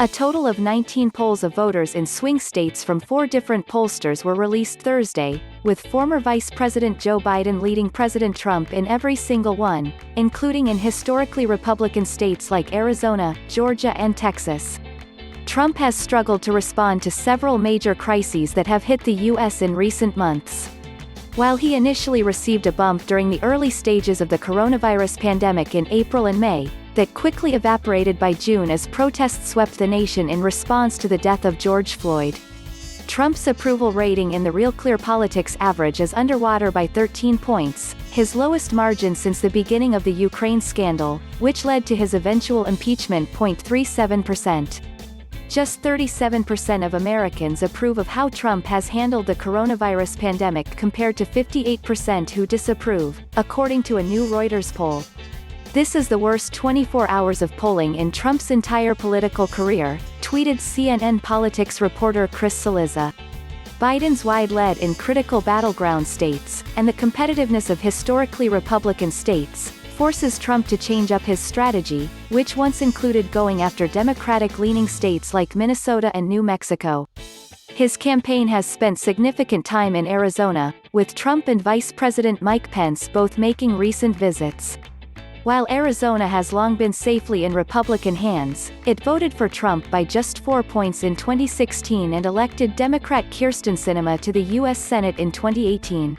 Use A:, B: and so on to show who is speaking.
A: A total of 19 polls of voters in swing states from 4 different pollsters were released Thursday, with former Vice President Joe Biden leading President Trump in every single one, including in historically Republican states like Arizona, Georgia and Texas. Trump has struggled to respond to several major crises that have hit the U.S. in recent months. While he initially received a bump during the early stages of the coronavirus pandemic in April and May, that quickly evaporated by June as protests swept the nation in response to the death of George Floyd. Trump's approval rating in the RealClearPolitics average is underwater by 13 points, his lowest margin since the beginning of the Ukraine scandal, which led to his eventual impeachment. 0.37%. Just 37% of Americans approve of how Trump has handled the coronavirus pandemic compared to 58% who disapprove, according to a new Reuters poll. This is the worst 24 hours of polling in Trump's entire political career, tweeted CNN politics reporter Chris Cillizza. Biden's wide lead in critical battleground states, and the competitiveness of historically Republican states, forces Trump to change up his strategy, which once included going after Democratic-leaning states like Minnesota and New Mexico. His campaign has spent significant time in Arizona, with Trump and Vice President Mike Pence both making recent visits. While Arizona has long been safely in Republican hands, it voted for Trump by just 4 points in 2016 and elected Democrat Kirsten Sinema to the U.S. Senate in 2018.